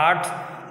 8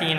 3